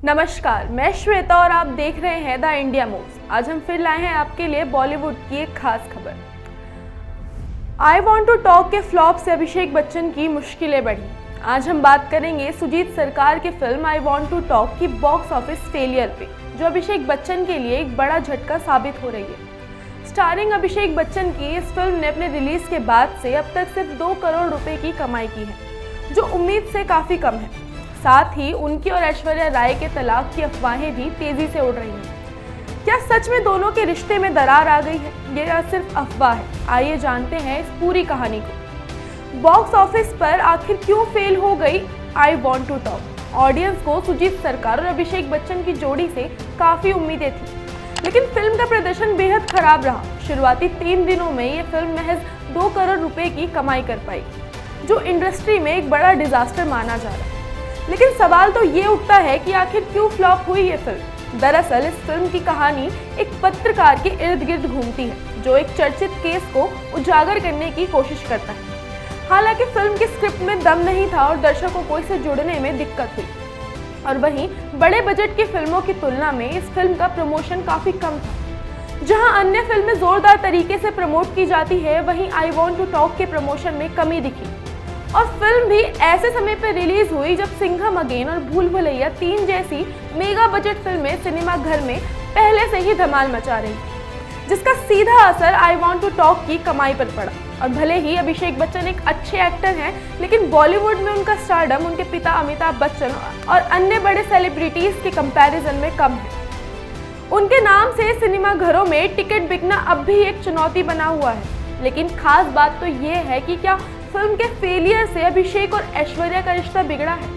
नमस्कार, मैं श्वेता और आप देख रहे हैं द इंडिया मूव्स। आज हम फिर लाए हैं आपके लिए बॉलीवुड की एक खास खबर। आई वॉन्ट टू टॉक के फ्लॉप से अभिषेक बच्चन की मुश्किलें बढ़ी। आज हम बात करेंगे सुजीत सरकार की फिल्म आई वॉन्ट टू टॉक की बॉक्स ऑफिस फेलियर पे, जो अभिषेक बच्चन के लिए एक बड़ा झटका साबित हो रही है। स्टारिंग अभिषेक बच्चन की इस फिल्म ने अपने रिलीज के बाद से अब तक सिर्फ 2 करोड़ रुपए की कमाई की है, जो उम्मीद से काफी कम है। साथ ही उनकी और ऐश्वर्या राय के तलाक की अफवाहें भी तेजी से उड़ रही हैं। क्या सच में दोनों के रिश्ते में दरार आ गई है, या सिर्फ अफवाह है? आइए जानते हैं इस पूरी कहानी को। बॉक्स ऑफिस पर आखिर क्यों फेल हो गई I want to talk? Audience को सुजीत सरकार और अभिषेक बच्चन की जोड़ी से काफी उम्मीदें थी, लेकिन फिल्म का प्रदर्शन बेहद खराब रहा। शुरुआती 3 दिनों में ये फिल्म महज 2 करोड़ रुपए की कमाई कर पाई, जो इंडस्ट्री में एक बड़ा डिजास्टर माना जा रहा है। लेकिन सवाल तो ये उठता है कि आखिर क्यों फ्लॉप हुई ये फिल्म। दरअसल इस फिल्म की कहानी एक पत्रकार के इर्द गिर्द घूमती है, जो एक चर्चित केस को उजागर करने की कोशिश करता है। हालांकि फिल्म की स्क्रिप्ट में दम नहीं था और दर्शकों को इसे जुड़ने में दिक्कत हुई। और वहीं बड़े बजट की फिल्मों की तुलना में इस फिल्म का प्रमोशन काफी कम था। जहां अन्य फिल्में जोरदार तरीके से प्रमोट की जाती है, वहीं आई वॉन्ट टू टॉक के प्रमोशन में कमी दिखी। और फिल्म भी ऐसे समय पर रिलीज हुई जब सिंघम अगेन और भूल भुलैया 3 जैसी मेगा बजट फिल्में सिनेमा घर में पहले से ही धमाल मचा रही, जिसका सीधा असर आई वॉन्ट टू टॉक की कमाई पर पड़ा। और भले ही अभिषेक बच्चन एक अच्छे एक्टर हैं, लेकिन बॉलीवुड में उनका स्टारडम उनके पिता अमिताभ बच्चन और अन्य बड़े सेलिब्रिटीज के कंपैरिजन में कम है। उनके नाम से सिनेमा घरों में टिकट बिकना अब भी एक चुनौती बना हुआ है। लेकिन खास बात तो ये है कि क्या फिल्म के फेलियर से अभिषेक और ऐश्वर्या का रिश्ता बिगड़ा है?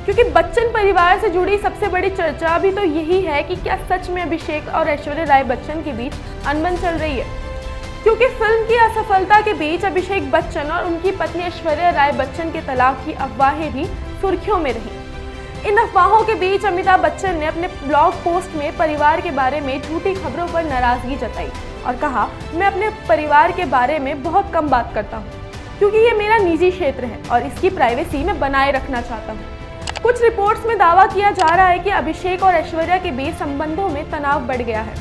क्योंकि बच्चन परिवार से जुड़ी सबसे बड़ी चर्चा अभी तो यही है कि क्या सच में अभिषेक और ऐश्वर्या राय बच्चन के बीच अनबन चल रही है। क्योंकि फिल्म की असफलता के बीच अभिषेक बच्चन और उनकी पत्नी ऐश्वर्या राय बच्चन के तलाक की अफवाहें भी सुर्खियों में रही। इन अफवाहों के बीच अमिताभ बच्चन ने अपने ब्लॉग पोस्ट में परिवार के बारे में झूठी खबरों पर नाराजगी जताई और कहा, मैं अपने परिवार के बारे में बहुत कम बात करता हूँ, क्योंकि ये मेरा निजी क्षेत्र है और इसकी प्राइवेसी मैं बनाए रखना चाहता हूँ। कुछ रिपोर्ट्स में दावा किया जा रहा है कि अभिषेक और ऐश्वर्या के बीच संबंधों में तनाव बढ़ गया है।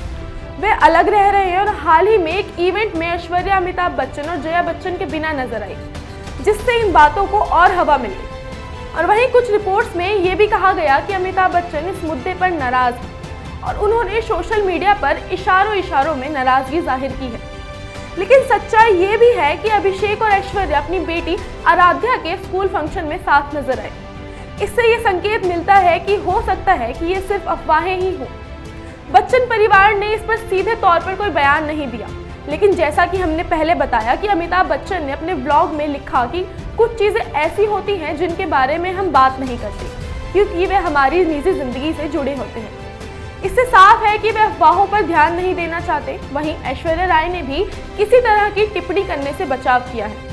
वे अलग रह रहे हैं और हाल ही में एक इवेंट में ऐश्वर्या अमिताभ बच्चन और जया बच्चन के बिना नजर आई, जिससे इन बातों को और हवा मिल गई। और वहीं कुछ रिपोर्ट्स में ये भी कहा गया कि अमिताभ बच्चन इस मुद्दे पर नाराज हैं और उन्होंने सोशल मीडिया पर इशारों में नाराजगी जाहिर की है। लेकिन सच्चाई ये भी है कि अभिषेक और ऐश्वर्या अपनी बेटी आराध्या के स्कूल फंक्शन में साथ नजर आए। इससे ये संकेत मिलता है कि हो सकता है कि ये सिर्फ अफवाहें ही हों। बच्चन परिवार ने इस पर सीधे तौर पर कोई बयान नहीं दिया, लेकिन जैसा कि हमने पहले बताया कि अमिताभ बच्चन ने अपने ब्लॉग में लिखा कि कुछ चीजें ऐसी होती हैं जिनके बारे में हम बात नहीं करते, क्योंकि वे हमारी निजी जिंदगी से जुड़े होते हैं। इससे साफ है कि वे अफवाहों पर ध्यान नहीं देना चाहते। वहीं ऐश्वर्या राय ने भी किसी तरह की टिप्पणी करने से बचाव किया है।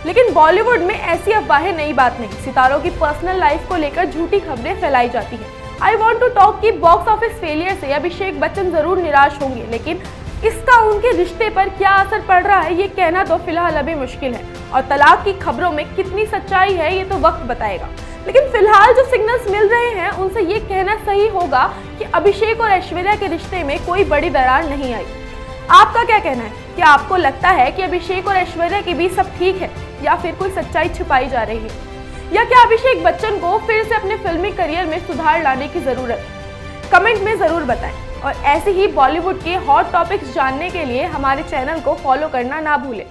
लेकिन बॉलीवुड में ऐसी अफवाहें नई बात नहीं। सितारों की पर्सनल लाइफ को लेकर झूठी खबरें फैलाई जाती हैं। आई वॉन्ट टू टॉक की बॉक्स ऑफिस फेलियर से अभिषेक बच्चन जरूर निराश होंगे, लेकिन इसका उनके रिश्ते पर क्या असर पड़ रहा है ये कहना तो फिलहाल अभी मुश्किल है। और तलाक की खबरों में कितनी सच्चाई है ये तो वक्त बताएगा। लेकिन फिलहाल जो सिग्नल्स मिल रहे हैं उनसे ये कहना सही होगा कि अभिषेक और ऐश्वर्या के रिश्ते में कोई बड़ी दरार नहीं आई। आपका क्या कहना है? क्या आपको लगता है कि अभिषेक और ऐश्वर्या के बीच सब ठीक है, या फिर कोई सच्चाई छिपाई जा रही है? या क्या अभिषेक बच्चन को फिर से अपने फिल्मी करियर में सुधार लाने की जरूरत है? कमेंट में जरूर बताएं। और ऐसे ही बॉलीवुड के हॉट टॉपिक्स जानने के लिए हमारे चैनल को फॉलो करना ना भूलें।